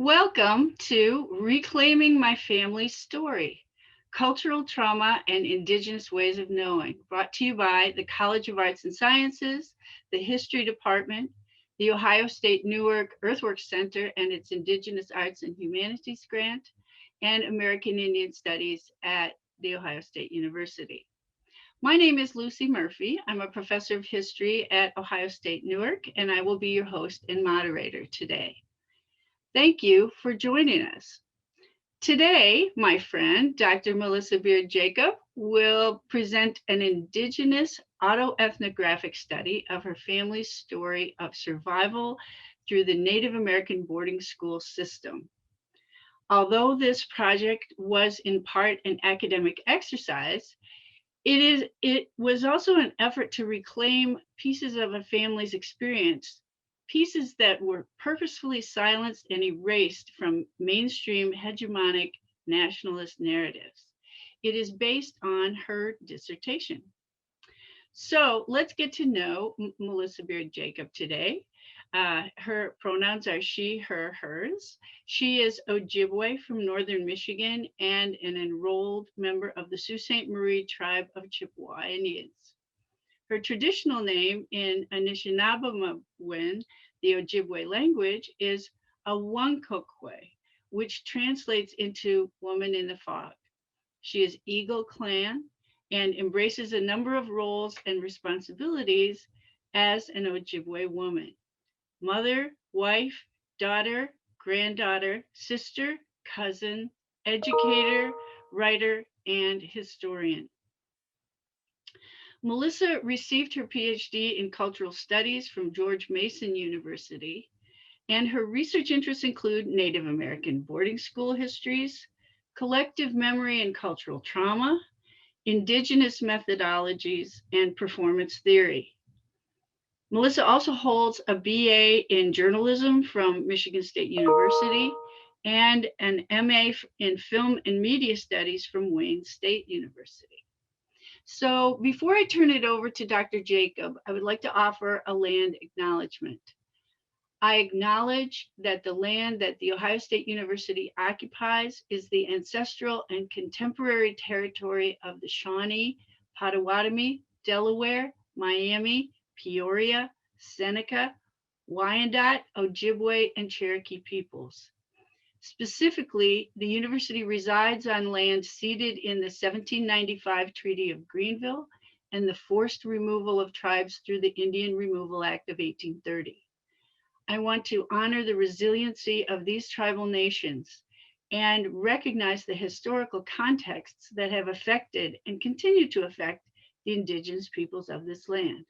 Welcome to Reclaiming My Family Story, Cultural Trauma and Indigenous Ways of Knowing, brought to you by the College of Arts and Sciences, the History Department, the Ohio State Newark Earthworks Center and its Indigenous Arts and Humanities Grant, and American Indian Studies at The Ohio State University. My name is Lucy Murphy. I'm a professor of history at Ohio State Newark, and I will be your host and moderator today. Thank you for joining us. Today, my friend, Dr. Melissa Beard Jacob, will present an Indigenous autoethnographic study of her family's story of survival through the Native American boarding school system. Although this project was in part an academic exercise, it was also an effort to reclaim pieces of a family's experience, pieces that were purposefully silenced and erased from mainstream hegemonic nationalist narratives. It is based on her dissertation. So let's get to know Melissa Beard Jacob today. Her pronouns are she, her, hers. She is Ojibwe from northern Michigan and an enrolled member of the Sault Ste. Marie tribe of Chippewa Indians. Her traditional name in Anishinaabemowin, the Ojibwe language, is Awankokwe, which translates into woman in the fog. She is Eagle Clan and embraces a number of roles and responsibilities as an Ojibwe woman: mother, wife, daughter, granddaughter, sister, cousin, educator, writer, and historian. Melissa received her PhD in cultural studies from George Mason University, and her research interests include Native American boarding school histories, collective memory and cultural trauma, indigenous methodologies, and performance theory. Melissa also holds a BA in journalism from Michigan State University and an MA in film and media studies from Wayne State University. So before I turn it over to Dr. Jacob, I would like to offer a land acknowledgement. I acknowledge that the land that the Ohio State University occupies is the ancestral and contemporary territory of the Shawnee, Potawatomi, Delaware, Miami, Peoria, Seneca, Wyandot, Ojibwe, and Cherokee peoples. Specifically, the university resides on land ceded in the 1795 Treaty of Greenville and the forced removal of tribes through the Indian Removal Act of 1830. I want to honor the resiliency of these tribal nations and recognize the historical contexts that have affected and continue to affect the indigenous peoples of this land.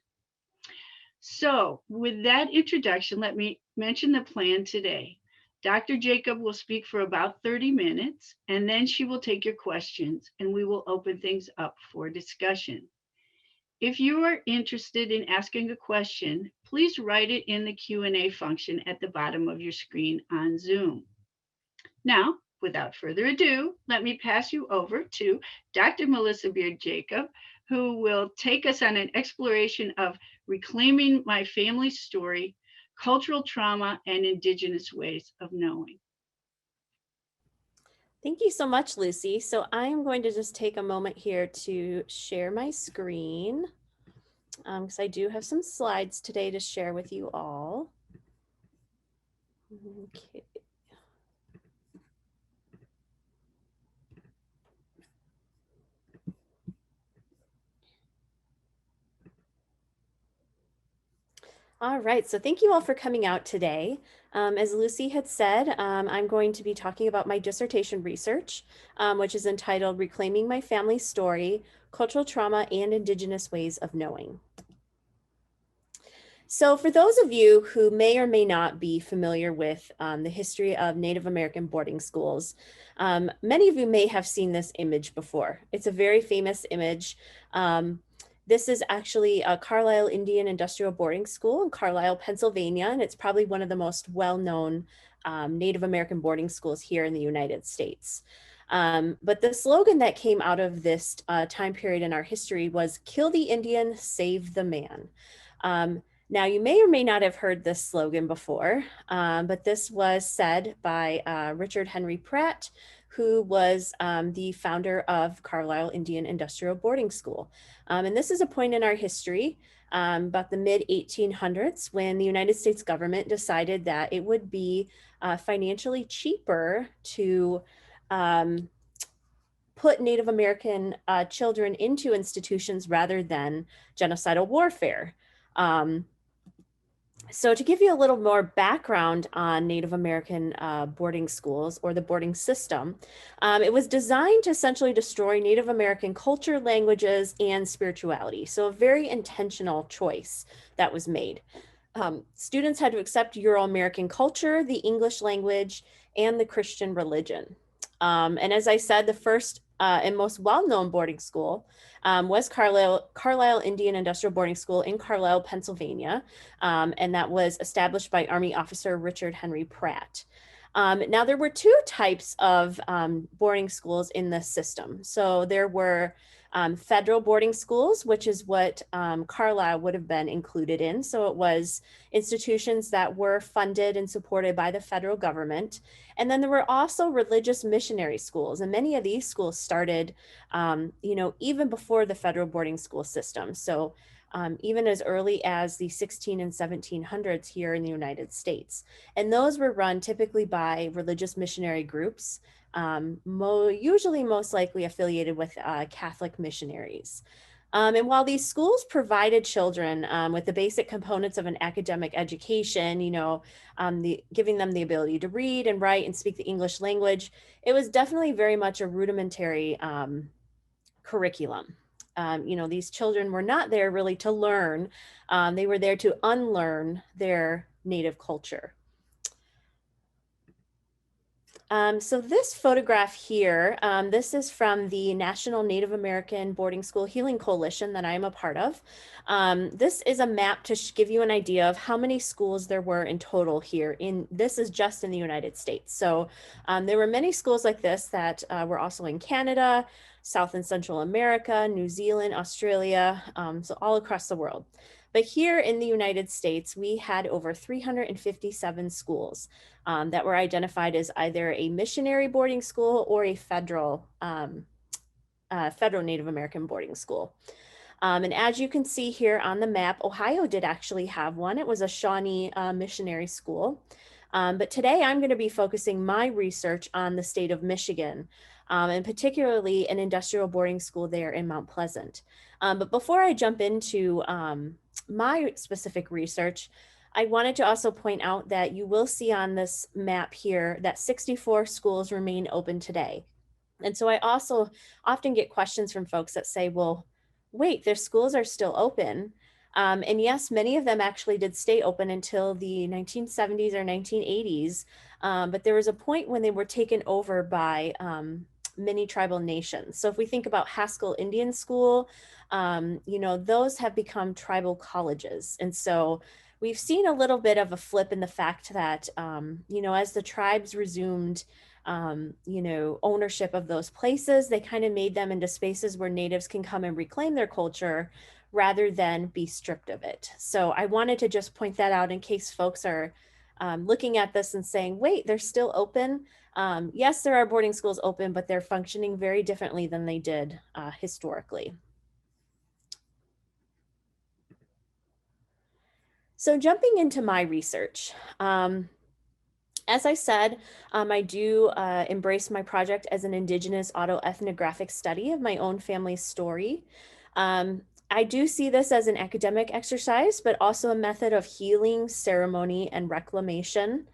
So, with that introduction, let me mention the plan today. Dr. Jacob will speak for about 30 minutes, and then she will take your questions, and we will open things up for discussion. If you are interested in asking a question, please write it in the Q&A function at the bottom of your screen on Zoom. Now, without further ado, let me pass you over to Dr. Melissa Beard Jacob, who will take us on an exploration of reclaiming my family's story, cultural trauma, and indigenous ways of knowing. Thank you so much, Lucy. So I'm going to just take a moment here to share my screen because I do have some slides today to share with you all. Okay. All right, so thank you all for coming out today. As Lucy had said, I'm going to be talking about my dissertation research, which is entitled Reclaiming My Family Story, Cultural Trauma and Indigenous Ways of Knowing. So for those of you who may or may not be familiar with the history of Native American boarding schools, many of you may have seen this image before. It's a very famous image. This is actually a Carlisle Indian Industrial Boarding School in Carlisle, Pennsylvania, and it's probably one of the most well-known Native American boarding schools here in the United States. But the slogan that came out of this time period in our history was "Kill the Indian, save the man." Now, you may or may not have heard this slogan before, but this was said by Richard Henry Pratt, who was the founder of Carlisle Indian Industrial Boarding School. And this is a point in our history, about the mid 1800s, when the United States government decided that it would be financially cheaper to put Native American children into institutions rather than genocidal warfare. So to give you a little more background on Native American boarding schools or the boarding system, it was designed to essentially destroy Native American culture, languages, and spirituality. So a very intentional choice that was made. Students had to accept Euro-American culture, the English language, and the Christian religion. And as I said, the first and most well-known boarding school was Carlisle Indian Industrial Boarding School in Carlisle, Pennsylvania. And that was established by Army officer Richard Henry Pratt. Now, there were two types of boarding schools in this system. So there were federal boarding schools, which is what Carlisle would have been included in. So it was institutions that were funded and supported by the federal government. And then there were also religious missionary schools. And many of these schools started, even before the federal boarding school system. So even as early as the 16 and 1700s here in the United States. And those were run typically by religious missionary groups, usually most likely affiliated with Catholic missionaries. And while these schools provided children with the basic components of an academic education, giving them the ability to read and write and speak the English language, it was definitely very much a rudimentary curriculum. These children were not there really to learn. They were there to unlearn their native culture. So this photograph here, this is from the National Native American Boarding School Healing Coalition that I am a part of. This is a map to give you an idea of how many schools there were in total here. This is just in the United States. So there were many schools like this that were also in Canada, South and Central America, New Zealand, Australia, so all across the world. But here in the United States, we had over 357 schools that were identified as either a missionary boarding school or a federal Native American boarding school. And as you can see here on the map, Ohio did actually have one. It was a Shawnee missionary school. But today I'm going to be focusing my research on the state of Michigan, and particularly an industrial boarding school there in Mount Pleasant. But before I jump into my specific research, I wanted to also point out that you will see on this map here that 64 schools remain open today. And so I also often get questions from folks that say, well, wait, their schools are still open. And yes, many of them actually did stay open until the 1970s or 1980s. But there was a point when they were taken over by many tribal nations. So if we think about Haskell Indian School, those have become tribal colleges. And so we've seen a little bit of a flip in the fact that, as the tribes resumed, ownership of those places, they kind of made them into spaces where natives can come and reclaim their culture rather than be stripped of it. So I wanted to just point that out in case folks are looking at this and saying, wait, they're still open. Yes, there are boarding schools open, but they're functioning very differently than they did historically. So jumping into my research, as I said, I do embrace my project as an Indigenous autoethnographic study of my own family's story. I do see this as an academic exercise, but also a method of healing, ceremony, and reclamation.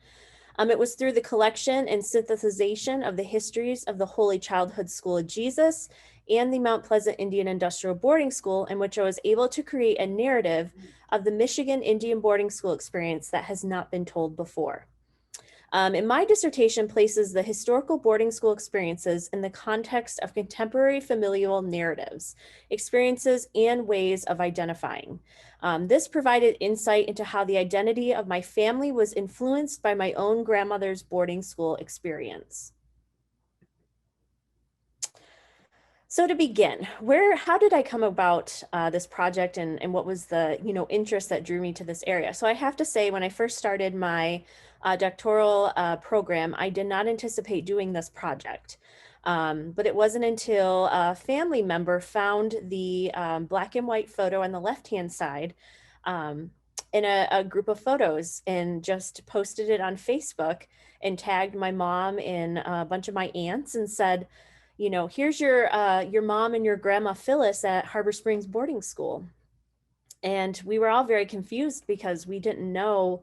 It was through the collection and synthesization of the histories of the Holy Childhood School of Jesus and the Mount Pleasant Indian Industrial Boarding School, in which I was able to create a narrative of the Michigan Indian boarding school experience that has not been told before. And my dissertation places the historical boarding school experiences in the context of contemporary familial narratives, experiences, and ways of identifying. This provided insight into how the identity of my family was influenced by my own grandmother's boarding school experience. So to begin, how did I come about this project, and what was the, interest that drew me to this area? So I have to say, when I first started my doctoral program, I did not anticipate doing this project. But it wasn't until a family member found the black and white photo on the left-hand side um, in a group of photos and just posted it on Facebook and tagged my mom and a bunch of my aunts and said, here's your mom and your grandma Phyllis at Harbor Springs boarding school. And we were all very confused because we didn't know.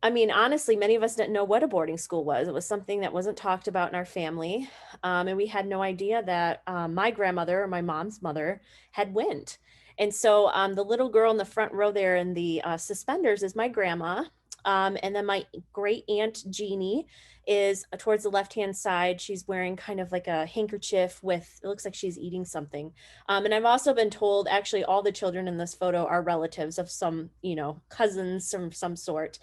I mean, honestly, many of us didn't know what a boarding school was. It was something that wasn't talked about in our family. And we had no idea that my grandmother, or my mom's mother, had went. And so the little girl in the front row there in the suspenders is my grandma. And then my great aunt Jeannie is towards the left-hand side. She's wearing kind of like a handkerchief with, it looks like she's eating something. And I've also been told actually all the children in this photo are relatives of some, cousins from some sort.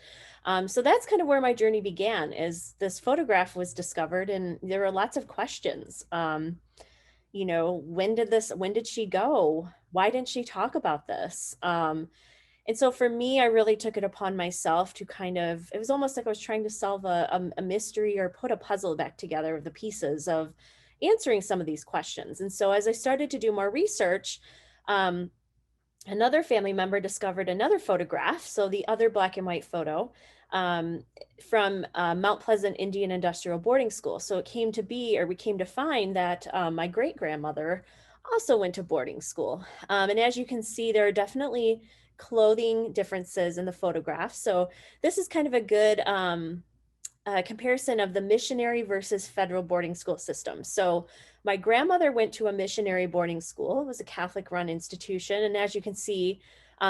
So that's kind of where my journey began. Is this photograph was discovered, and there were lots of questions. When did she go? Why didn't she talk about this? And so for me, I really took it upon myself to it was almost like I was trying to solve a mystery or put a puzzle back together of the pieces of answering some of these questions. And so as I started to do more research, um, another family member discovered another photograph, so the other black and white photo um, from Mount Pleasant Indian Industrial Boarding School. So we came to find that my great grandmother also went to boarding school. And as you can see, there are definitely clothing differences in the photograph. So this is kind of a good comparison of the missionary versus federal boarding school system. So my grandmother went to a missionary boarding school. It was a Catholic run institution. And as you can see,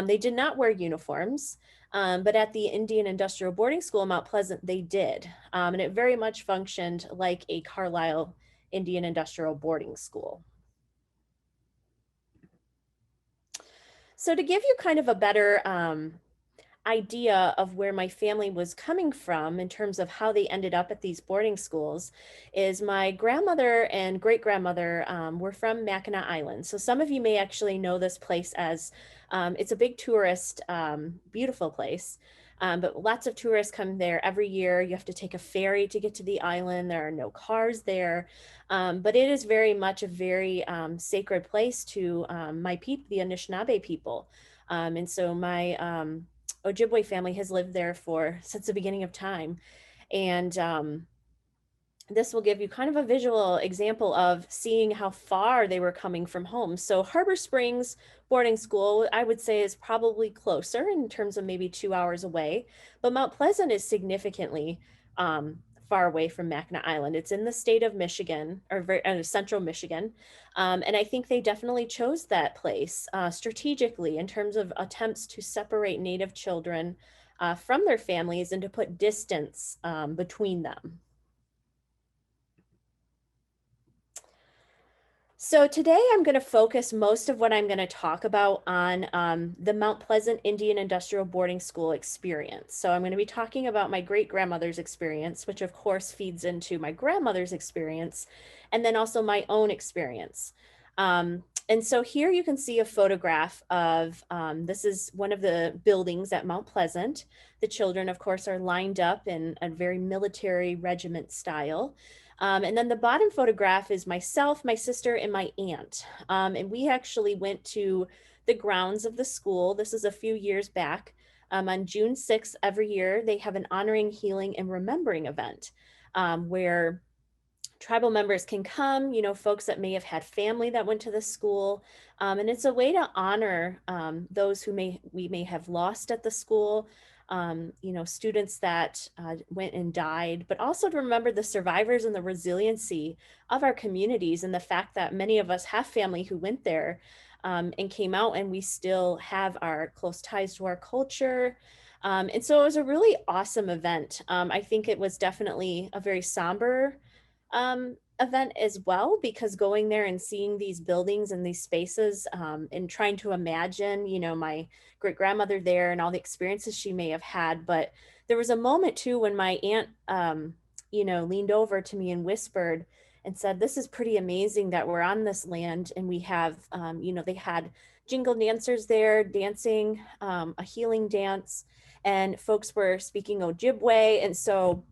they did not wear uniforms. But at the Indian Industrial Boarding School in Mount Pleasant, they did. And it very much functioned like a Carlisle Indian Industrial Boarding School. So to give you kind of a better idea of where my family was coming from in terms of how they ended up at these boarding schools, is my grandmother and great grandmother were from Mackinac Island. So some of you may actually know this place as it's a big tourist, beautiful place. But lots of tourists come there every year. You have to take a ferry to get to the island. There are no cars there. But it is very much a very sacred place to my people, the Anishinaabe people. And so my Ojibwe family has lived there since the beginning of time. And this will give you kind of a visual example of seeing how far they were coming from home. So Harbor Springs boarding school, I would say, is probably closer in terms of maybe 2 hours away, but Mount Pleasant is significantly far away from Mackinac Island. It's in the state of Michigan, or central Michigan. And I think they definitely chose that place strategically in terms of attempts to separate Native children from their families and to put distance between them. So today I'm going to focus most of what I'm going to talk about on the Mount Pleasant Indian Industrial Boarding School experience. So I'm going to be talking about my great grandmother's experience, which of course feeds into my grandmother's experience, and then also my own experience. And so here you can see a photograph of, this is one of the buildings at Mount Pleasant. The children, of course, are lined up in a very military regiment style. And then the bottom photograph is myself, my sister, and my aunt. And we actually went to the grounds of the school. This is a few years back. On June 6th every year, they have an honoring, healing, and remembering event where tribal members can come, folks that may have had family that went to the school. And it's a way to honor those who we may have lost at the school, students that went and died, but also to remember the survivors and the resiliency of our communities, and the fact that many of us have family who went there and came out, and we still have our close ties to our culture. And so it was a really awesome event. I think it was definitely a very somber event as well, because going there and seeing these buildings and these spaces and trying to imagine, my great grandmother there and all the experiences she may have had. But there was a moment too when my aunt, leaned over to me and whispered and said, this is pretty amazing that we're on this land and we have, they had jingle dancers there dancing a healing dance, and folks were speaking Ojibwe. And so,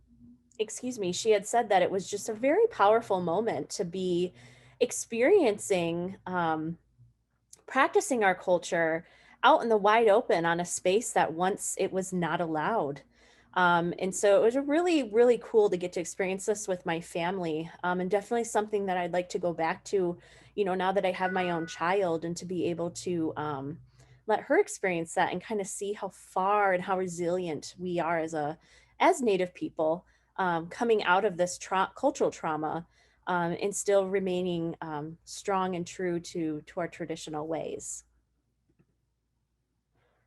excuse me, she had said that it was just a very powerful moment to be experiencing, practicing our culture out in the wide open on a space that once it was not allowed. And so it was a really, really cool to get to experience this with my family, and definitely something that I'd like to go back to, now that I have my own child, and to be able to let her experience that and kind of see how far and how resilient we are as Native people, coming out of this cultural trauma, and still remaining strong and true to our traditional ways.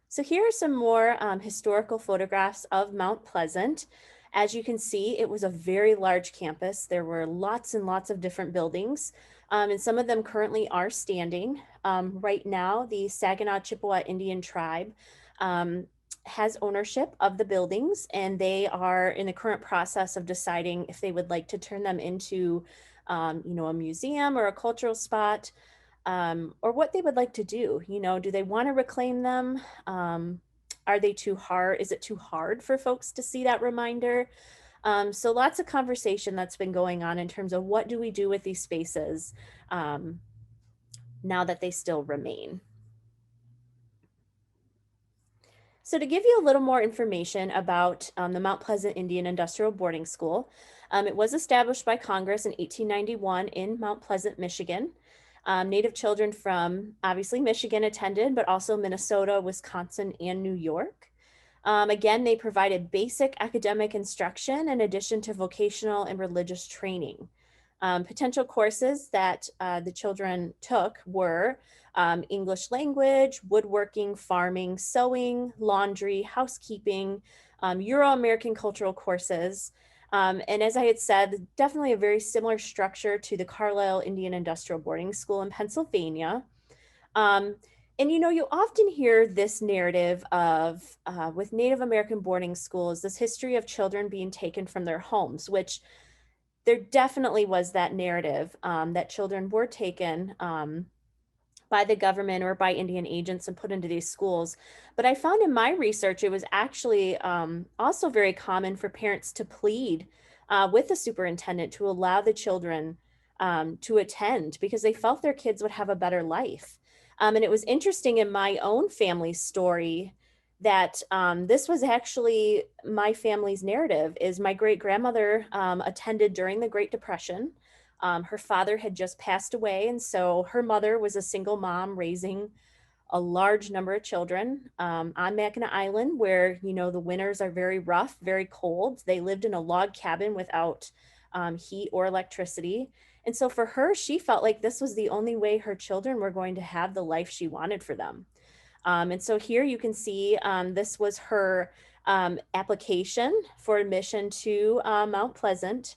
So here are some more historical photographs of Mount Pleasant. As you can see, it was a very large campus. There were lots and lots of different buildings, and some of them currently are standing. Right now, the Saginaw Chippewa Indian Tribe has ownership of the buildings, and they are in the current process of deciding if they would like to turn them into, a museum or a cultural spot, or what they would like to do. Do they want to reclaim them? Are they too hard? Is it too hard for folks to see that reminder? So lots of conversation that's been going on in terms of what do we do with these spaces now that they still remain. So to give you a little more information about the Mount Pleasant Indian Industrial Boarding School, it was established by Congress in 1891 in Mount Pleasant, Michigan. Native children from obviously Michigan attended, but also Minnesota, Wisconsin, and New York. Again, they provided basic academic instruction in addition to vocational and religious training. Potential courses that the children took were English language, woodworking, farming, sewing, laundry, housekeeping, Euro-American cultural courses. And as I had said, definitely a very similar structure to the Carlisle Indian Industrial Boarding School in Pennsylvania. And you often hear this narrative of, with Native American boarding schools, this history of children being taken from their homes, which there definitely was that narrative, that children were taken by the government or by Indian agents and put into these schools. But I found in my research, it was actually also very common for parents to plead with the superintendent to allow the children to attend because they felt their kids would have a better life. And it was interesting in my own family's story that this was actually my family's narrative. Is my great grandmother attended during the Great Depression. Her father had just passed away, and so her mother was a single mom raising a large number of children on Mackinac Island, where the winters are very rough, very cold. They lived in a log cabin without heat or electricity. And so for her, she felt like this was the only way her children were going to have the life she wanted for them. And so here you can see this was her application for admission to Mount Pleasant.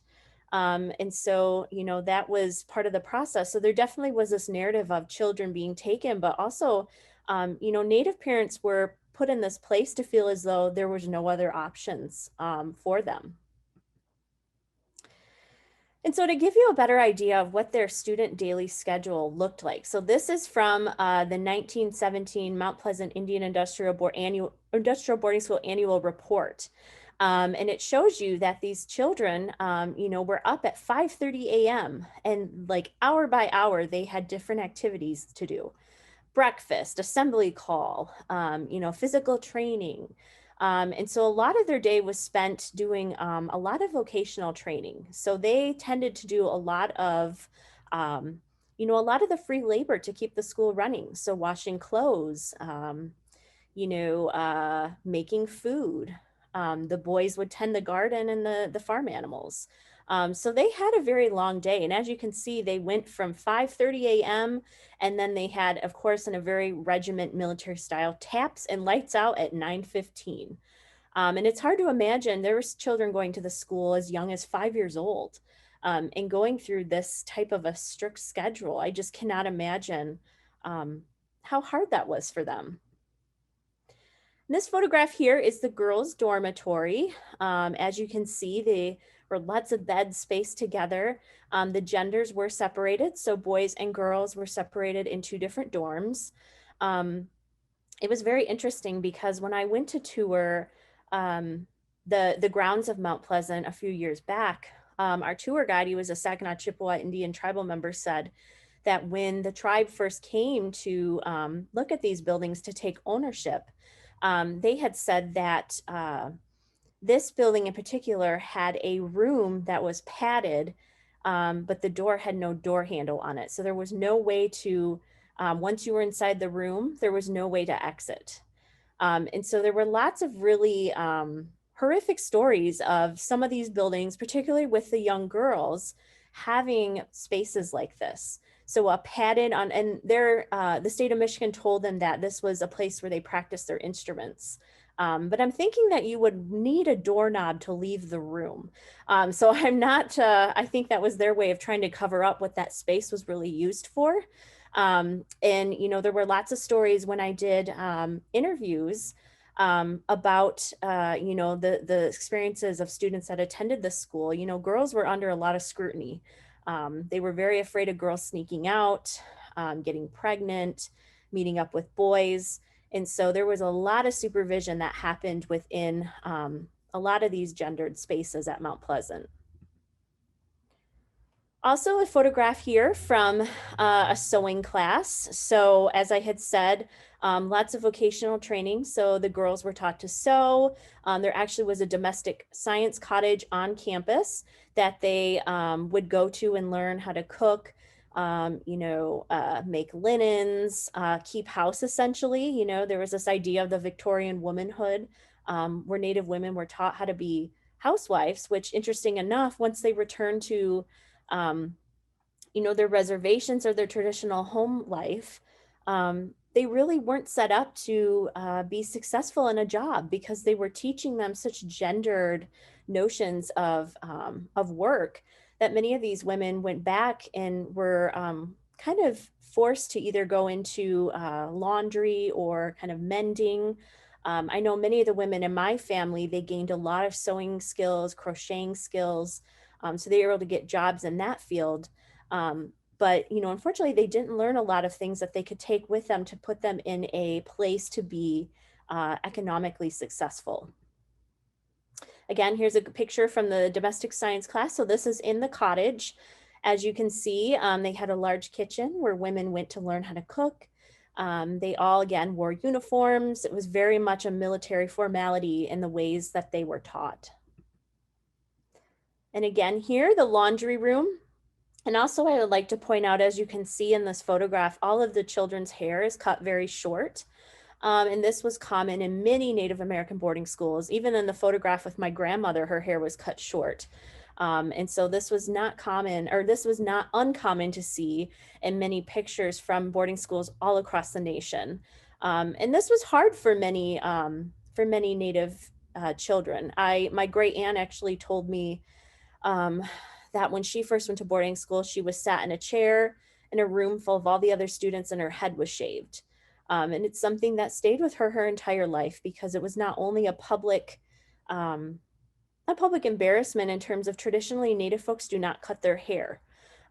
And so, that was part of the process. So there definitely was this narrative of children being taken, but also, Native parents were put in this place to feel as though there was no other options for them. And so to give you a better idea of what their student daily schedule looked like. So this is from the 1917 Mount Pleasant Indian Industrial Boarding School annual report. And it shows you that these children, were up at 5:30 a.m. and like hour by hour, they had different activities to do. Breakfast, assembly call, physical training. And so a lot of their day was spent doing a lot of vocational training. So they tended to do a lot of, a lot of the free labor to keep the school running. So washing clothes, making food. The boys would tend the garden and the farm animals. So they had a very long day. And as you can see, they went from 5:30 a.m. and then they had, of course, in a very regiment military style, taps and lights out at 9:15. And it's hard to imagine there was children going to the school as young as 5 years old, and going through this type of a strict schedule. I just cannot imagine how hard that was for them. This photograph here is the girls' dormitory. As you can see, there were lots of beds spaced together. The genders were separated, so boys and girls were separated in two different dorms. Um, it was very interesting because when I went to tour um, the grounds of Mount Pleasant a few years back, our tour guide, he was a Saginaw Chippewa Indian tribal member, said that when the tribe first came to look at these buildings to take ownership, they had said that this building in particular had a room that was padded, but the door had no door handle on it. So there was no way to, once you were inside the room, there was no way to exit. And so there were lots of really horrific stories of some of these buildings, particularly with the young girls, having spaces like this. So a padded on, and the state of Michigan told them that this was a place where they practiced their instruments. But I'm thinking that you would need a doorknob to leave the room. So I'm not, I think that was their way of trying to cover up what that space was really used for. And, you know, there were lots of stories when I did interviews about, you know, the experiences of students that attended the school. You know, girls were under a lot of scrutiny. They were very afraid of girls sneaking out, getting pregnant, meeting up with boys. And so there was a lot of supervision that happened within a lot of these gendered spaces at Mount Pleasant. Also a photograph here from a sewing class. So as I had said, lots of vocational training. So the girls were taught to sew. There actually was a domestic science cottage on campus that they would go to and learn how to cook, you know, make linens, keep house essentially. You know, there was this idea of the Victorian womanhood where Native women were taught how to be housewives, which interesting enough, once they returned to um, you know, their reservations or their traditional home life, they really weren't set up to be successful in a job because they were teaching them such gendered notions of work that many of these women went back and were kind of forced to either go into laundry or kind of mending. I know many of the women in my family, they gained a lot of sewing skills, crocheting skills. So they were able to get jobs in that field. But, you know, unfortunately, they didn't learn a lot of things that they could take with them to put them in a place to be economically successful. Again, here's a picture from the domestic science class. So this is in the cottage. As you can see, they had a large kitchen where women went to learn how to cook. They all, again, wore uniforms. It was very much a military formality in the ways that they were taught. And again, here, the laundry room. And also I would like to point out, as you can see in this photograph, all of the children's hair is cut very short. And this was common in many Native American boarding schools. Even in the photograph with my grandmother, her hair was cut short. And so this was not common, or this was not uncommon to see in many pictures from boarding schools all across the nation. And this was hard for many Native children. My great aunt actually told me that when she first went to boarding school, she was sat in a chair in a room full of all the other students and her head was shaved. And it's something that stayed with her entire life because it was not only a public embarrassment in terms of traditionally Native folks do not cut their hair.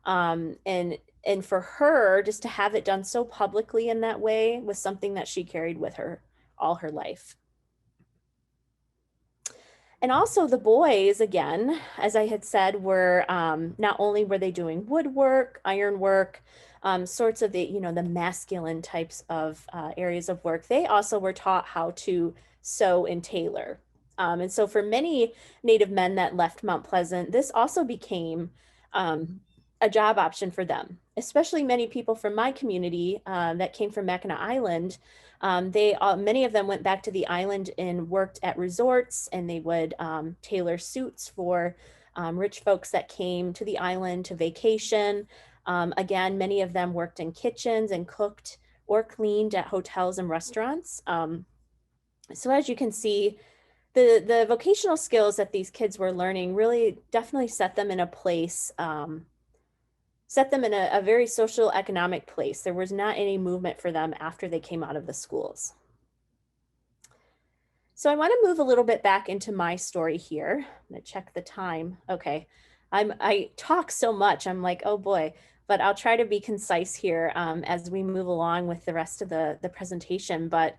And for her, just to have it done so publicly in that way was something that she carried with her all her life. And also the boys, again, as I had said, were not only were they doing woodwork, ironwork, sorts of the, you know, the masculine types of areas of work, they also were taught how to sew and tailor. And so for many Native men that left Mount Pleasant, this also became a job option for them, especially many people from my community that came from Mackinac Island. Many of them went back to the island and worked at resorts, and they would tailor suits for rich folks that came to the island to vacation. Again, many of them worked in kitchens and cooked or cleaned at hotels and restaurants. So as you can see, the vocational skills that these kids were learning really definitely set them in a place, set them in a very social economic place. There was not any movement for them after they came out of the schools. So I want to move a little bit back into my story here. I'm going to check the time. Okay. I talk so much. I'm like, oh boy, but I'll try to be concise here as we move along with the rest of the presentation. But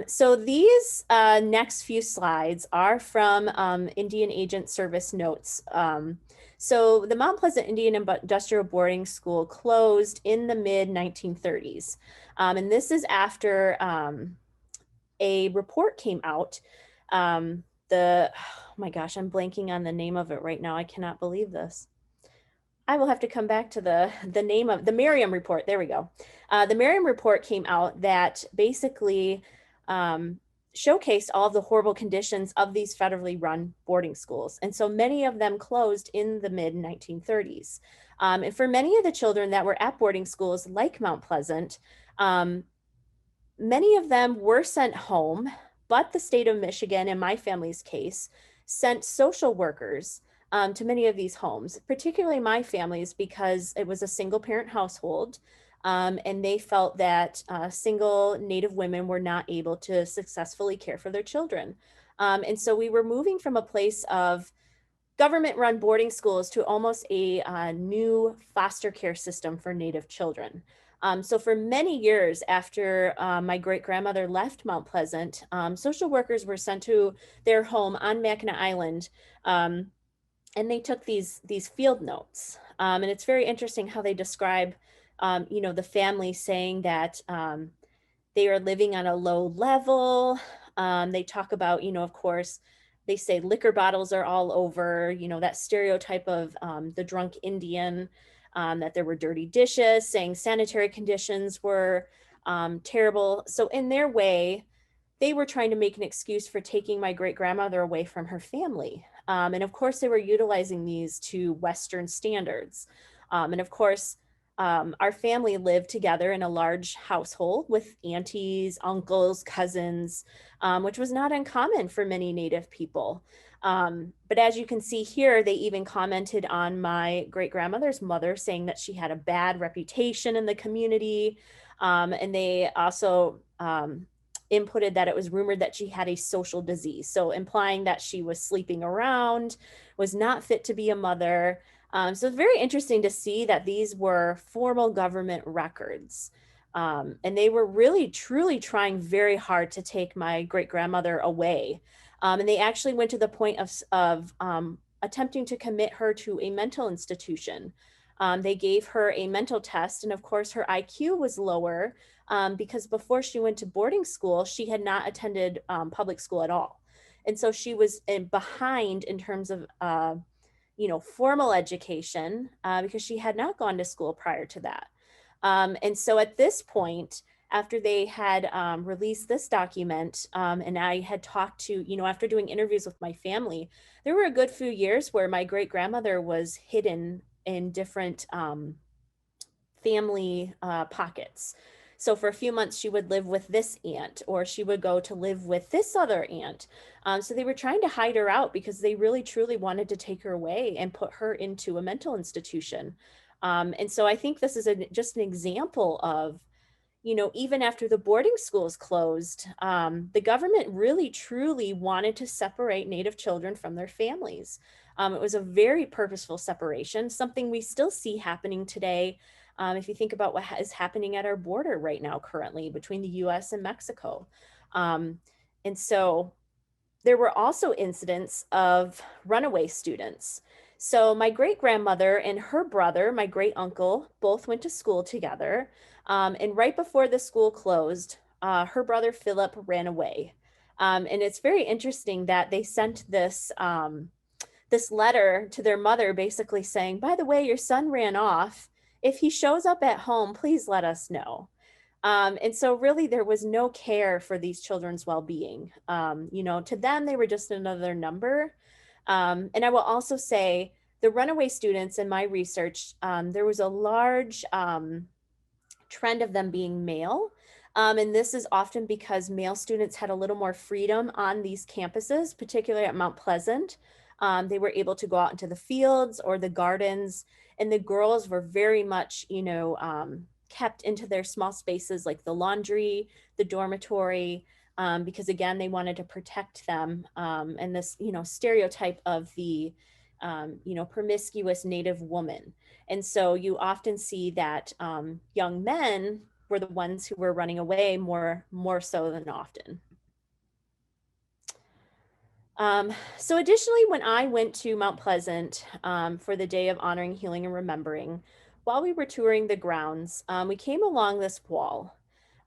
so these next few slides are from Indian Agent Service notes. So the Mount Pleasant Indian Industrial Boarding School closed in the mid 1930s. And this is after a report came out. Oh my gosh, I'm blanking on the name of it right now. I cannot believe this. I will have to come back to the name of the Merriam report. There we go. The Merriam report came out that basically showcased all of the horrible conditions of these federally run boarding schools. And so many of them closed in the mid 1930s. And for many of the children that were at boarding schools like Mount Pleasant, many of them were sent home, but the state of Michigan, in my family's case, sent social workers to many of these homes, particularly my family's, because it was a single parent household. And they felt that single Native women were not able to successfully care for their children. And so we were moving from a place of government run boarding schools to almost a new foster care system for Native children. So for many years after my great grandmother left Mount Pleasant, social workers were sent to their home on Mackinac Island, and they took these field notes. And it's very interesting how they describe, the family saying that they are living on a low level. They talk about, of course, they say liquor bottles are all over, that stereotype of the drunk Indian, that there were dirty dishes, saying sanitary conditions were terrible. So in their way, they were trying to make an excuse for taking my great grandmother away from her family. And of course, they were utilizing these to Western standards. And of course, our family lived together in a large household with aunties, uncles, cousins, which was not uncommon for many Native people. But as you can see here, they even commented on my great grandmother's mother, saying that she had a bad reputation in the community. And they also inputted that it was rumored that she had a social disease. So implying that she was sleeping around, was not fit to be a mother. So it's very interesting to see that these were formal government records. And they were really, truly trying very hard to take my great grandmother away. And they actually went to the point of attempting to commit her to a mental institution. They gave her a mental test, and of course, her IQ was lower because before she went to boarding school, she had not attended public school at all. And so she was behind in terms of formal education because she had not gone to school prior to that. And so at this point, after they had released this document, and I had talked to, after doing interviews with my family, there were a good few years where my great grandmother was hidden in different family pockets. So for a few months, she would live with this aunt, or she would go to live with this other aunt. So they were trying to hide her out because they really, truly wanted to take her away and put her into a mental institution. And so I think this is just an example of, even after the boarding schools closed, the government really, truly wanted to separate Native children from their families. It was a very purposeful separation, something we still see happening today. If you think about what is happening at our border right now currently between the US and Mexico. And so there were also incidents of runaway students. So my great grandmother and her brother, my great uncle, both went to school together. And right before the school closed, her brother Philip ran away. And it's very interesting that they sent this letter to their mother basically saying, by the way, your son ran off. If he shows up at home, please let us know. And so really there was no care for these children's well-being. To them, they were just another number. And I will also say the runaway students in my research, there was a large trend of them being male. And this is often because male students had a little more freedom on these campuses, particularly at Mount Pleasant. They were able to go out into the fields or the gardens, and the girls were very much, kept into their small spaces like the laundry, the dormitory, because again, they wanted to protect them, and this, stereotype of the, promiscuous Native woman. And so you often see that young men were the ones who were running away more so than often. So additionally, when I went to Mount Pleasant for the Day of Honoring, Healing, and Remembering, while we were touring the grounds, we came along this wall.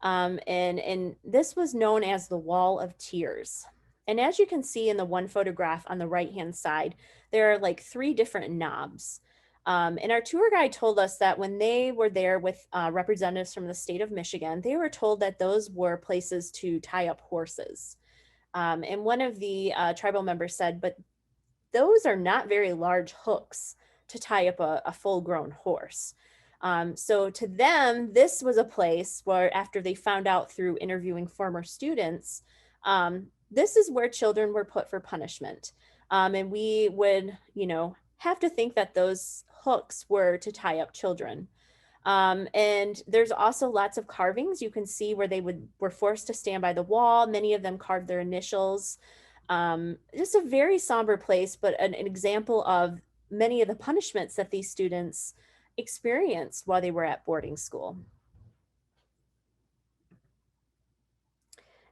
And this was known as the Wall of Tears. And as you can see in the one photograph on the right-hand side, there are like 3 different knobs. And our tour guide told us that when they were there with representatives from the state of Michigan, they were told that those were places to tie up horses. And one of the tribal members said, but those are not very large hooks to tie up a full-grown horse. So to them, this was a place where, after they found out through interviewing former students, this is where children were put for punishment. And we would, have to think that those hooks were to tie up children. And there's also lots of carvings. You can see where they were forced to stand by the wall. Many of them carved their initials. Just a very somber place, but an example of many of the punishments that these students experienced while they were at boarding school.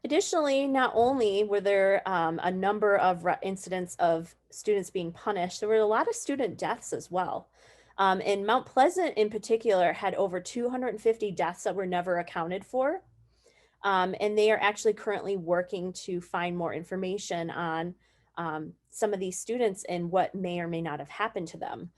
Additionally, not only were there a number of incidents of students being punished, there were a lot of student deaths as well. And Mount Pleasant in particular had over 250 deaths that were never accounted for. And they are actually currently working to find more information on some of these students and what may or may not have happened to them.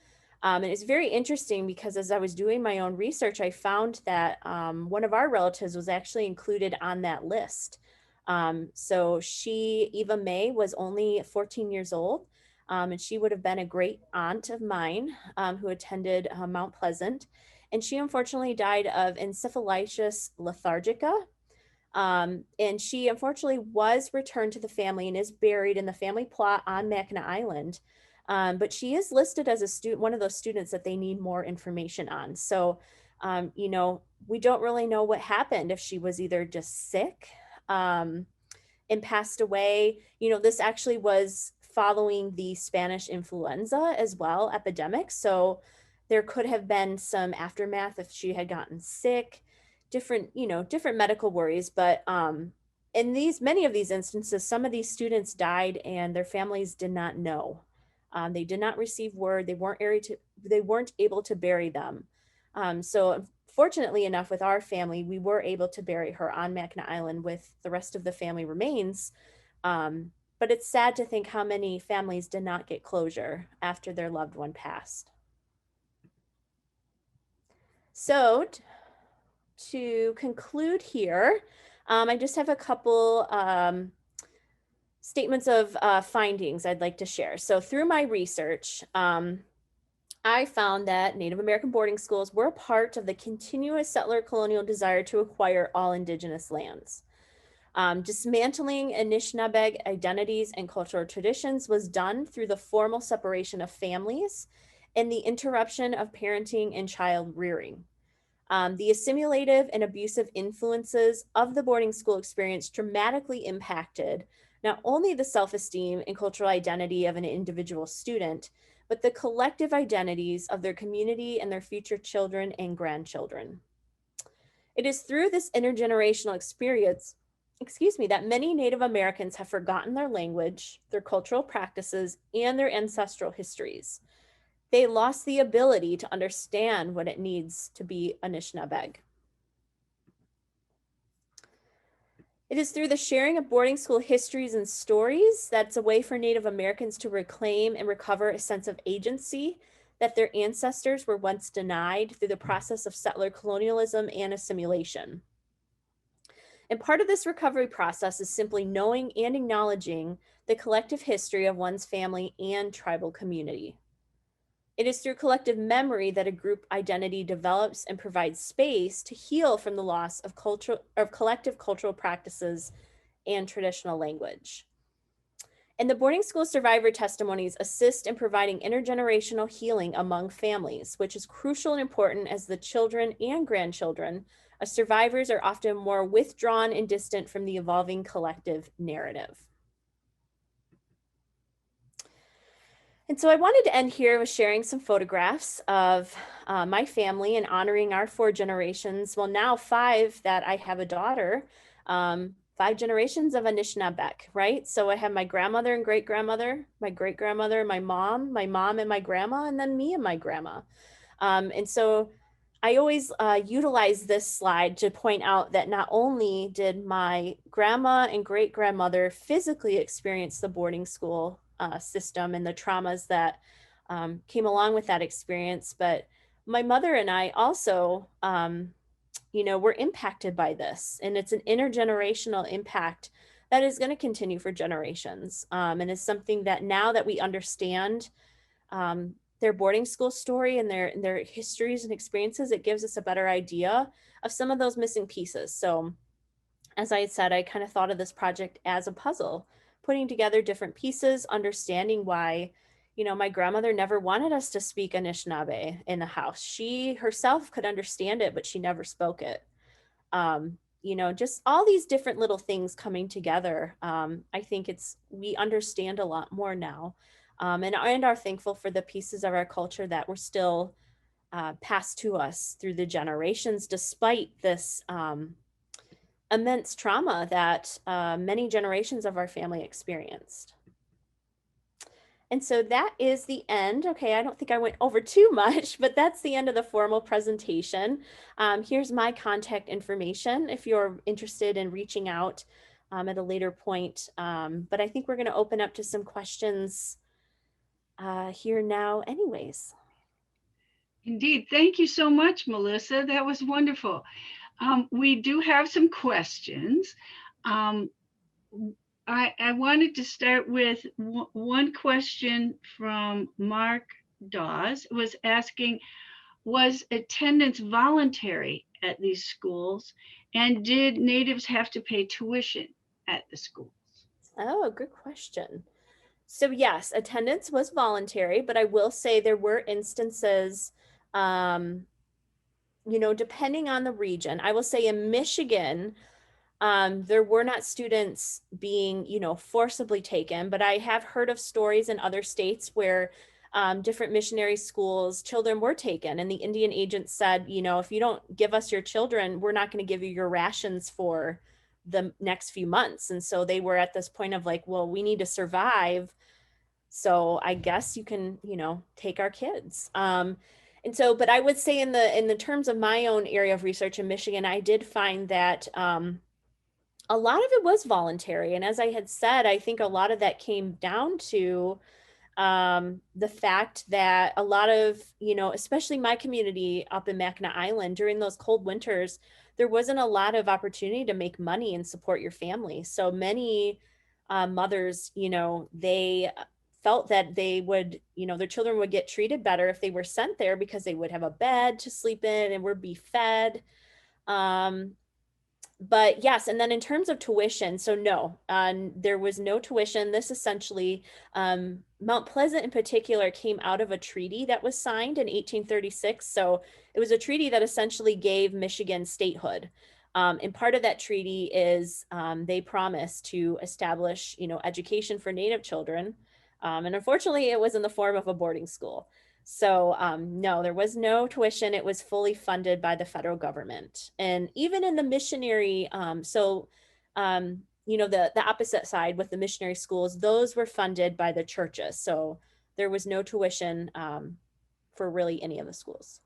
And it's very interesting because as I was doing my own research, I found that one of our relatives was actually included on that list. So Eva May, was only 14 years old. And she would have been a great aunt of mine who attended Mount Pleasant. And she unfortunately died of encephalitis lethargica. And she unfortunately was returned to the family and is buried in the family plot on Mackinac Island. But she is listed as one of those students that they need more information on. So, we don't really know what happened, if she was either just sick and passed away. This actually was following the Spanish influenza as well, epidemic. So there could have been some aftermath if she had gotten sick, different medical worries. But in many of these instances, some of these students died and their families did not know. They did not receive word. They weren't able to bury them. So fortunately enough, with our family, we were able to bury her on Mackinac Island with the rest of the family remains. But it's sad to think how many families did not get closure after their loved one passed. So to conclude here, I just have a couple statements of findings I'd like to share. So through my research, I found that Native American boarding schools were a part of the continuous settler colonial desire to acquire all Indigenous lands. Dismantling Anishinaabeg identities and cultural traditions was done through the formal separation of families and the interruption of parenting and child rearing. The assimilative and abusive influences of the boarding school experience dramatically impacted not only the self-esteem and cultural identity of an individual student, but the collective identities of their community and their future children and grandchildren. It is through this intergenerational experience, that many Native Americans have forgotten their language, their cultural practices, and their ancestral histories. They lost the ability to understand what it needs to be Anishinaabeg. It is through the sharing of boarding school histories and stories that's a way for Native Americans to reclaim and recover a sense of agency that their ancestors were once denied through the process of settler colonialism and assimilation. And part of this recovery process is simply knowing and acknowledging the collective history of one's family and tribal community. It is through collective memory that a group identity develops and provides space to heal from the loss of collective cultural practices and traditional language. And the boarding school survivor testimonies assist in providing intergenerational healing among families, which is crucial and important as the children and grandchildren Survivors are often more withdrawn and distant from the evolving collective narrative. And so I wanted to end here with sharing some photographs of my family and honoring our 4 generations. Well, now 5 that I have a daughter, 5 generations of Anishinaabeg, right? So I have my grandmother and great-grandmother, my great-grandmother, my mom and my grandma, and then me and my grandma. And so I always utilize this slide to point out that not only did my grandma and great-grandmother physically experience the boarding school system and the traumas that came along with that experience, but my mother and I also, were impacted by this. And it's an intergenerational impact that is going to continue for generations. And is something that now that we understand their boarding school story and their histories and experiences, it gives us a better idea of some of those missing pieces. So as I had said, I kind of thought of this project as a puzzle, putting together different pieces, understanding why, my grandmother never wanted us to speak Anishinaabe in the house. She herself could understand it, but she never spoke it. Just all these different little things coming together. I think we understand a lot more now, and are thankful for the pieces of our culture that were still passed to us through the generations, despite this immense trauma that many generations of our family experienced. And so that is the end. Okay, I don't think I went over too much, but that's the end of the formal presentation. Here's my contact information if you're interested in reaching out at a later point. But I think we're going to open up to some questions here now anyways. Indeed. Thank you so much, Melissa. That was wonderful. We do have some questions. I wanted to start with one question from Mark Dawes, was asking, was attendance voluntary at these schools? And did natives have to pay tuition at the schools? Oh, good question. So yes, attendance was voluntary, but I will say there were instances, depending on the region. I will say in Michigan, there were not students being, forcibly taken, but I have heard of stories in other states where different missionary schools, children were taken, and the Indian agent said, if you don't give us your children, we're not going to give you your rations for the next few months. And so they were at this point of like, well, we need to survive. So I guess you can, take our kids. And so, but I would say in the terms of my own area of research in Michigan, I did find that a lot of it was voluntary. And as I had said, I think a lot of that came down to the fact that a lot of, especially my community up in Mackinac Island during those cold winters, there wasn't a lot of opportunity to make money and support your family. So many mothers, they felt that they would, their children would get treated better if they were sent there because they would have a bed to sleep in and would be fed. But yes, and then in terms of tuition, so no, there was no tuition. This essentially, Mount Pleasant in particular came out of a treaty that was signed in 1836. So it was a treaty that essentially gave Michigan statehood. And part of that treaty is they promised to establish, education for Native children. And unfortunately, it was in the form of a boarding school. So no, there was no tuition. It was fully funded by the federal government. And even in the missionary, the opposite side with the missionary schools, those were funded by the churches. So there was no tuition for really any of the schools.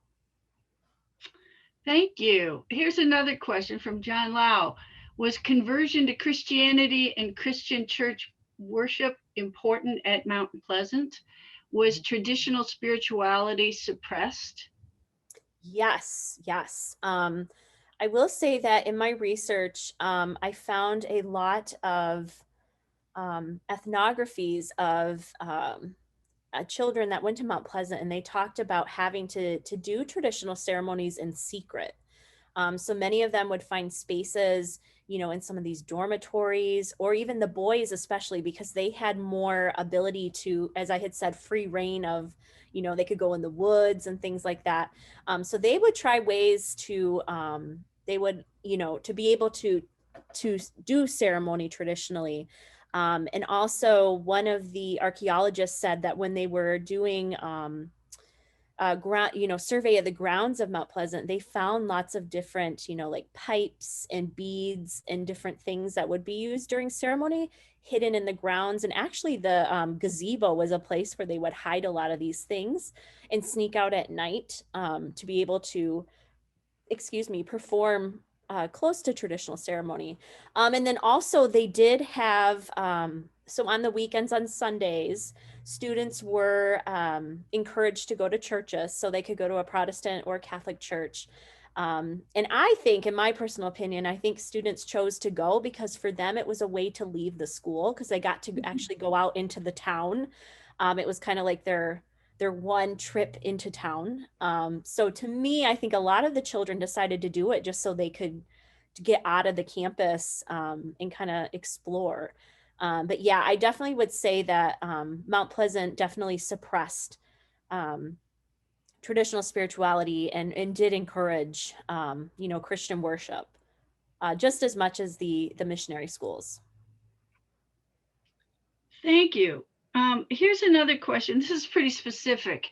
Thank you. Here's another question from John Lau. Was conversion to Christianity and Christian church worship important at Mount Pleasant? Was traditional spirituality suppressed? Yes. I will say that in my research, I found a lot of ethnographies of children that went to Mount Pleasant, and they talked about having to do traditional ceremonies in secret. So many of them would find spaces, in some of these dormitories, or even the boys, especially because they had more ability to, as I had said, free reign of, they could go in the woods and things like that. So they would try ways to they would, to be able to do ceremony traditionally. And also, one of the archaeologists said that when they were doing ground, survey of the grounds of Mount Pleasant, they found lots of different, like pipes and beads and different things that would be used during ceremony hidden in the grounds. And actually, the gazebo was a place where they would hide a lot of these things and sneak out at night to be able to, perform close to traditional ceremony. And then also they did have, so on the weekends, on Sundays, students were encouraged to go to churches, so they could go to a Protestant or Catholic church. And I think, in my personal opinion, I think students chose to go because for them it was a way to leave the school, because they got to actually go out into the town. It was kind of like their one trip into town. So to me, I think a lot of the children decided to do it just so they could get out of the campus and kind of explore. But yeah, I definitely would say that Mount Pleasant definitely suppressed traditional spirituality and did encourage, Christian worship just as much as the missionary schools. Thank you. Here's another question. This is pretty specific.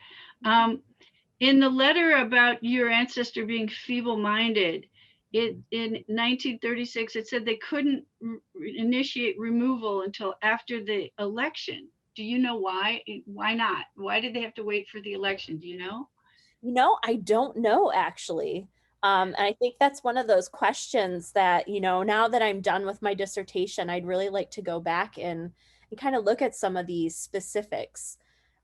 In the letter about your ancestor being feeble-minded, in 1936, it said they couldn't initiate removal until after the election. Do you know why? Why not? Why did they have to wait for the election? Do you know? I don't know actually. And I think that's one of those questions that, now that I'm done with my dissertation, I'd really like to go back and kind of look at some of these specifics.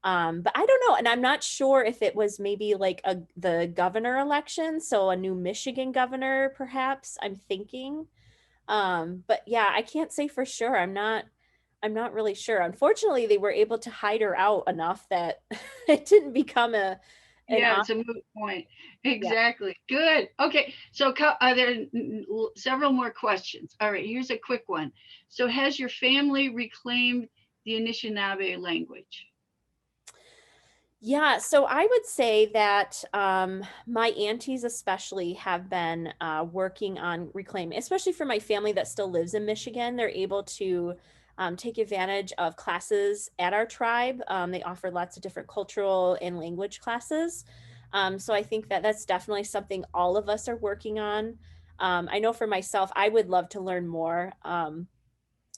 But I don't know. And I'm not sure if it was maybe like the governor election. So a new Michigan governor, perhaps, I'm thinking. But yeah, I can't say for sure. I'm not really sure. Unfortunately, they were able to hide her out enough that it didn't become an Yeah, op- it's a moot point. yeah. Exactly. Good. Okay. So are there several more questions? All right, here's a quick one. So has your family reclaimed the Anishinaabe language? Yeah, so I would say that my aunties especially have been working on reclaiming, especially for my family that still lives in Michigan. They're able to take advantage of classes at our tribe. They offer lots of different cultural and language classes. So I think that that's definitely something all of us are working on. I know for myself, I would love to learn more.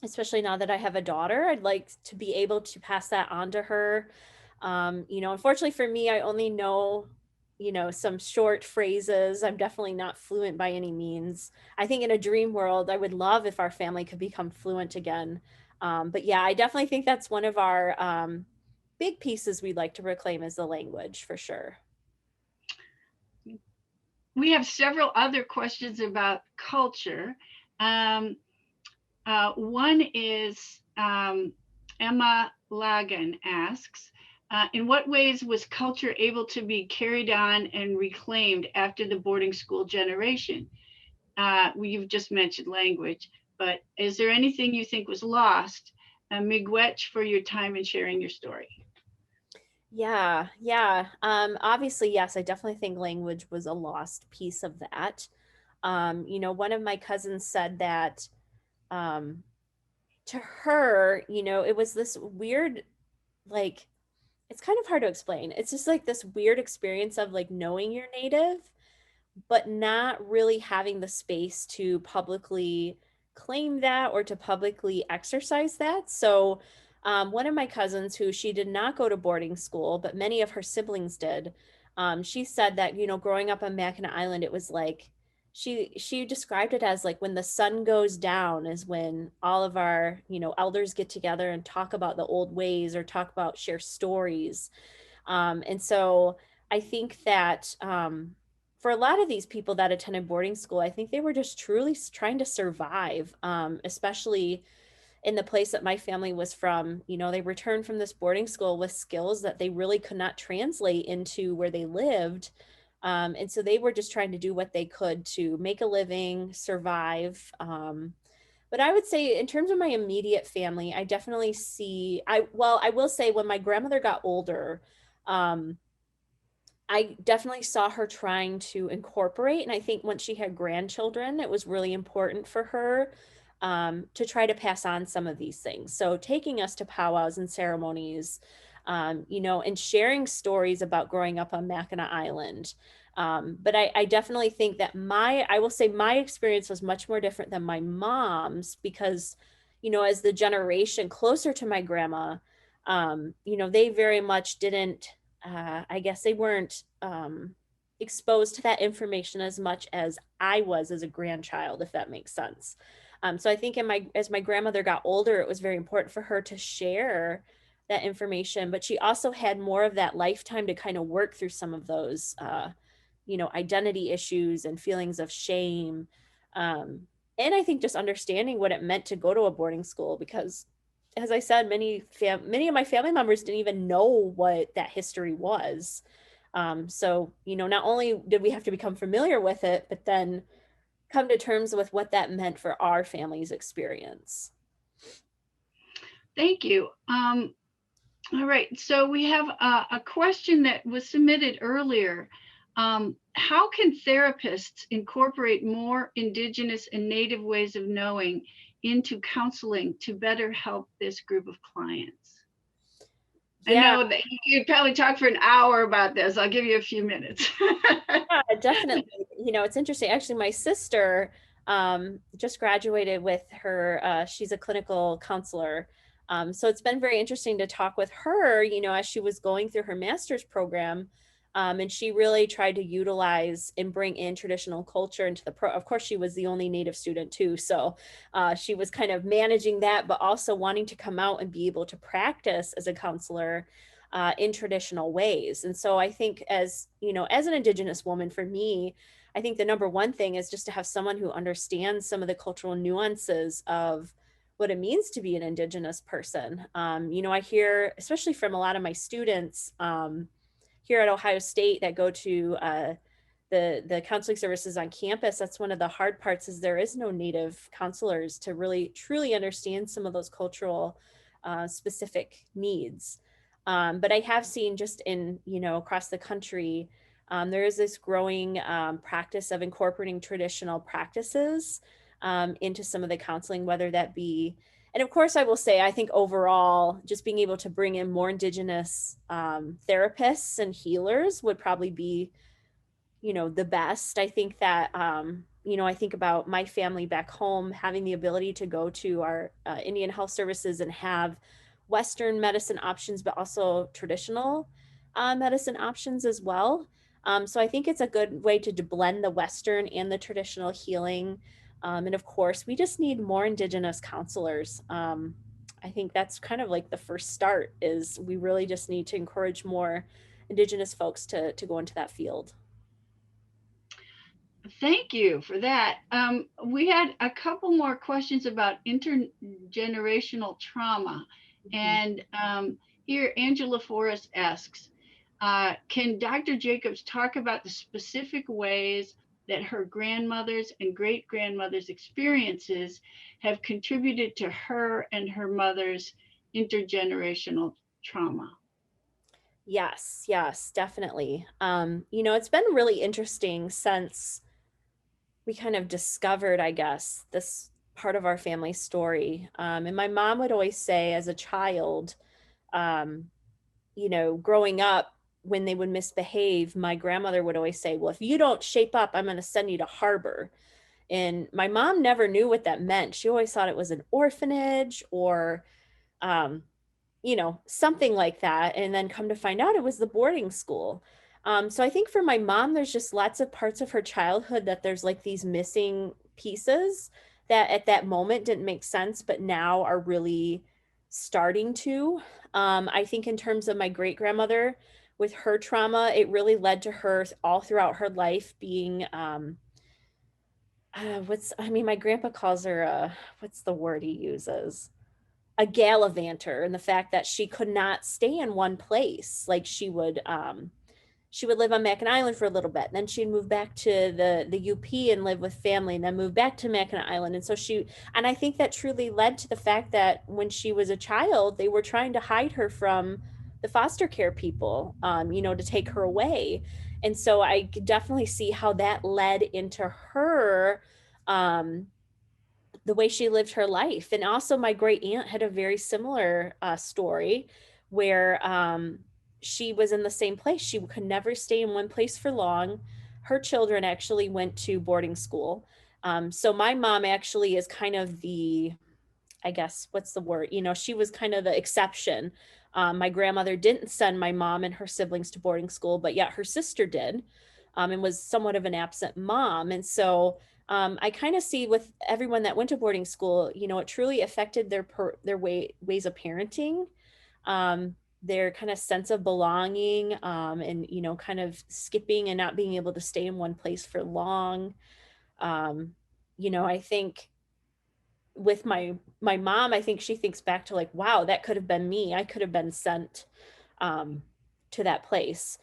Especially now that I have a daughter, I'd like to be able to pass that on to her. Unfortunately for me, I only know, some short phrases. I'm definitely not fluent by any means. I think in a dream world, I would love if our family could become fluent again. But yeah, I definitely think that's one of our big pieces we'd like to reclaim is the language for sure. We have several other questions about culture. Um, one is Emma Lagan asks, in what ways was culture able to be carried on and reclaimed after the boarding school generation? You've just mentioned language, but is there anything you think was lost? Miigwech, for your time and sharing your story. Yeah, yeah. Obviously, yes, I definitely think language was a lost piece of that. One of my cousins said that um, to her, it was this weird, like, it's kind of hard to explain. It's just like this weird experience of like knowing you're native, but not really having the space to publicly claim that or to publicly exercise that. So, one of my cousins, who she did not go to boarding school, but many of her siblings did, she said that, growing up on Mackinac Island, it was like she described it as like when the sun goes down is when all of our, elders get together and talk about the old ways or talk about share stories. And so I think that for a lot of these people that attended boarding school, I think they were just truly trying to survive, especially in the place that my family was from. They returned from this boarding school with skills that they really could not translate into where they lived. And so they were just trying to do what they could to make a living, survive. But I would say in terms of my immediate family, I definitely see, I will say when my grandmother got older, um, I definitely saw her trying to incorporate, and I think once she had grandchildren, it was really important for her to try to pass on some of these things. So taking us to powwows and ceremonies, and sharing stories about growing up on Mackinac Island. But I definitely think that I will say my experience was much more different than my mom's because, as the generation closer to my grandma, they very much didn't, I guess they weren't exposed to that information as much as I was as a grandchild, if that makes sense. So I think as my grandmother got older, it was very important for her to share that information, but she also had more of that lifetime to kind of work through some of those, identity issues and feelings of shame. Um, and I think just understanding what it meant to go to a boarding school, because as I said, many of my family members didn't even know what that history was. So, not only did we have to become familiar with it, but then come to terms with what that meant for our family's experience. Thank you. All right, so we have a question that was submitted earlier. How can therapists incorporate more Indigenous and Native ways of knowing into counseling to better help this group of clients? I Yeah, know that you'd probably talk for an hour about this. I'll give you a few minutes. yeah, definitely. It's interesting. Actually, my sister just graduated with her, she's a clinical counselor. So it's been very interesting to talk with her, as she was going through her master's program. And she really tried to utilize and bring in traditional culture into the Of course, she was the only Native student too. So she was kind of managing that, but also wanting to come out and be able to practice as a counselor in traditional ways. And so I think as an Indigenous woman, for me, I think the number one thing is just to have someone who understands some of the cultural nuances of what it means to be an Indigenous person. I hear, especially from a lot of my students here at Ohio State that go to the counseling services on campus, that's one of the hard parts is there is no Native counselors to really truly understand some of those cultural specific needs. But I have seen just in, across the country, there is this growing practice of incorporating traditional practices into some of the counseling, whether that be, and of course, I will say, I think overall, just being able to bring in more Indigenous therapists and healers would probably be, the best. I think that, I think about my family back home having the ability to go to our Indian Health Services and have Western medicine options, but also traditional medicine options as well. So I think it's a good way to blend the Western and the traditional healing. And of course, we just need more Indigenous counselors. I think that's kind of like the first start is we really just need to encourage more Indigenous folks to go into that field. Thank you for that. We had a couple more questions about intergenerational trauma. And here, Angela Forrest asks, can Dr. Jacobs talk about the specific ways that her grandmother's and great grandmother's experiences have contributed to her and her mother's intergenerational trauma? Yes, definitely. It's been really interesting since we kind of discovered, I guess, this part of our family story. And my mom would always say, as a child, um, growing up, when they would misbehave, my grandmother would always say, well, if you don't shape up, I'm going to send you to Harbor. And my mom never knew what that meant. She always thought it was an orphanage or, um, something like that. And then come to find out it was the boarding school. So I think for my mom, there's just lots of parts of her childhood that there's like these missing pieces that at that moment didn't make sense, but now are really starting to. I think in terms of my great grandmother, with her trauma, it really led to her all throughout her life being my grandpa calls her what's the word he uses? A gallivanter, and the fact that she could not stay in one place. Like she would live on Mackinac Island for a little bit, and then she'd move back to the UP and live with family, and then move back to Mackinac Island. And so and I think that truly led to the fact that when she was a child, they were trying to hide her from the foster care people, to take her away. And so I could definitely see how that led into her, um, the way she lived her life. And also, my great aunt had a very similar story where she was in the same place. She could never stay in one place for long. Her children actually went to boarding school. So my mom actually is kind of the, I guess, what's the word? She was kind of the exception. My grandmother didn't send my mom and her siblings to boarding school, but yet her sister did, and was somewhat of an absent mom. And so I kind of see with everyone that went to boarding school, it truly affected their ways of parenting, their kind of sense of belonging, and kind of skipping and not being able to stay in one place for long. Um, I think with my mom, I think she thinks back to like, wow, that could have been me. I could have been sent um, to that place.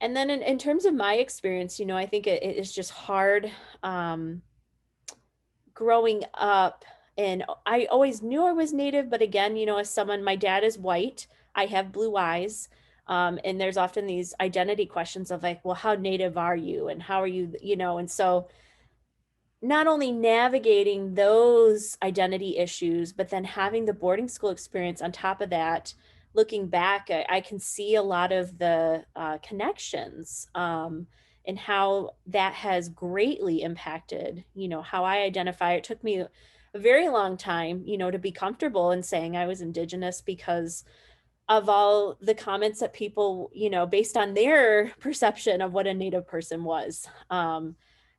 And then in terms of my experience, I think it is just hard um, growing up. And I always knew I was Native, but again, as someone, my dad is white, I have blue eyes. And there's often these identity questions of like, well, how Native are you? And how are you, and so not only navigating those identity issues, but then having the boarding school experience on top of that, looking back, I can see a lot of the connections, and how that has greatly impacted, how I identify. It took me a very long time, to be comfortable in saying I was Indigenous because of all the comments that people, based on their perception of what a Native person was.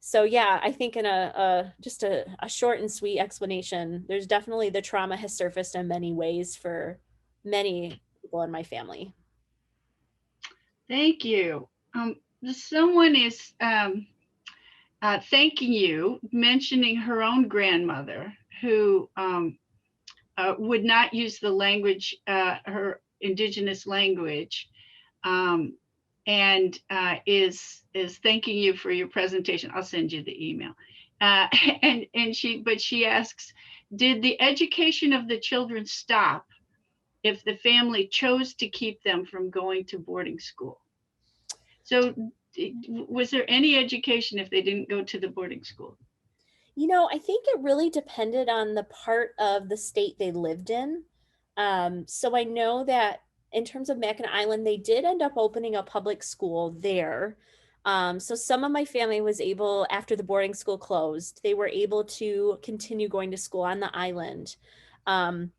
So yeah, I think in just a short and sweet explanation, there's definitely the trauma has surfaced in many ways for many people in my family. Thank you. Someone is thanking you, mentioning her own grandmother who would not use the language, her indigenous language, um, and is thanking you for your presentation. I'll send you the email. And she asks, did the education of the children stop if the family chose to keep them from going to boarding school? So was there any education if they didn't go to the boarding school? I think it really depended on the part of the state they lived in. So I know that in terms of Mackinac Island, they did end up opening a public school there. So some of my family was able, after the boarding school closed, they were able to continue going to school on the island. Um,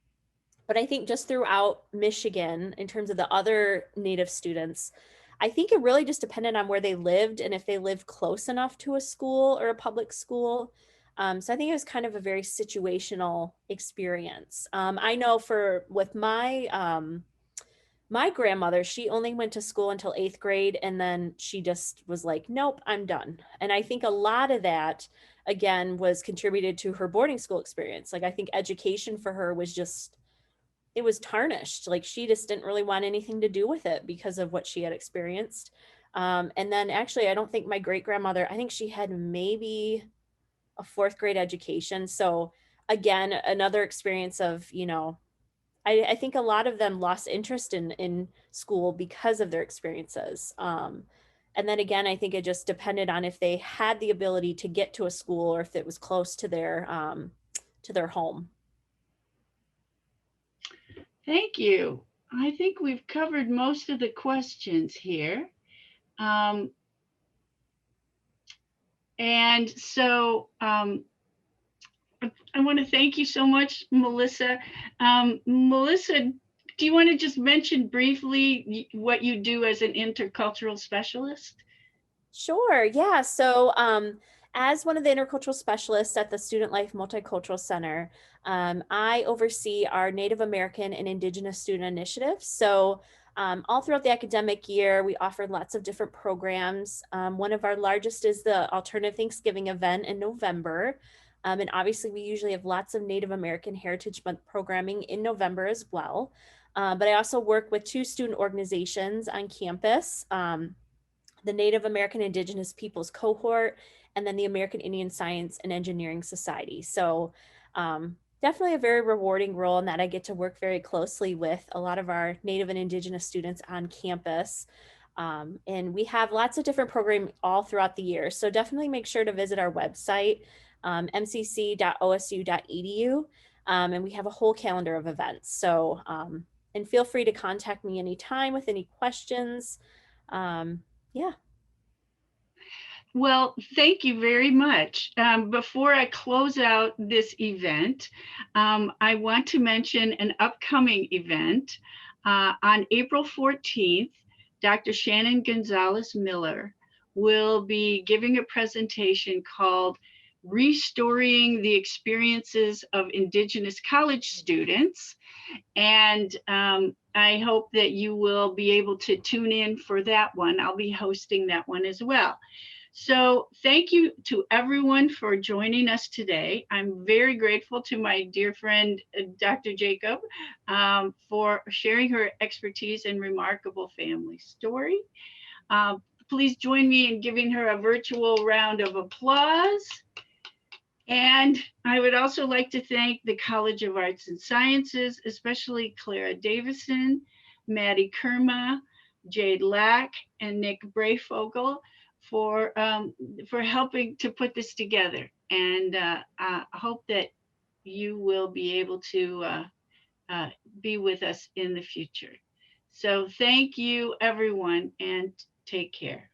but I think just throughout Michigan, in terms of the other Native students, I think it really just depended on where they lived and if they lived close enough to a school or a public school. So I think it was kind of a very situational experience. I know with my grandmother, she only went to school until 8th grade, and then she just was like, nope, I'm done. And I think a lot of that, again, was contributed to her boarding school experience. Like, I think education for her was just, it was tarnished. Like, she just didn't really want anything to do with it because of what she had experienced. And then actually, I don't think my great grandmother, I think she had maybe a 4th grade education. So again, another experience of, I think a lot of them lost interest in school because of their experiences. And then again, I think it just depended on if they had the ability to get to a school or if it was close to their home. Thank you. I think we've covered most of the questions here. And so I want to thank you so much, Melissa. Melissa, do you want to just mention briefly what you do as an intercultural specialist? Sure. Yeah. So, as one of the intercultural specialists at the Student Life Multicultural Center, I oversee our Native American and Indigenous student initiatives. So, all throughout the academic year, we offer lots of different programs. One of our largest is the Alternative Thanksgiving event in November. And obviously, we usually have lots of Native American Heritage Month programming in November as well. But I also work with 2 student organizations on campus. The Native American Indigenous Peoples Cohort, and then the American Indian Science and Engineering Society. So definitely a very rewarding role in that I get to work very closely with a lot of our Native and Indigenous students on campus. And we have lots of different programs all throughout the year. So definitely make sure to visit our website, mcc.osu.edu. And we have a whole calendar of events. So, and feel free to contact me anytime with any questions. Yeah. Well, thank you very much. Before I close out this event, I want to mention an upcoming event. On April 14th, Dr. Shannon Gonzalez Miller will be giving a presentation called Restoring the Experiences of Indigenous College Students. And I hope that you will be able to tune in for that one. I'll be hosting that one as well. So thank you to everyone for joining us today. I'm very grateful to my dear friend, Dr. Jacob, for sharing her expertise and remarkable family story. Please join me in giving her a virtual round of applause. And I would also like to thank the College of Arts and Sciences, especially Clara Davison, Maddie Kerma, Jade Lack, and Nick Brayfogle for helping to put this together. And I hope that you will be able to be with us in the future. So thank you, everyone, and take care.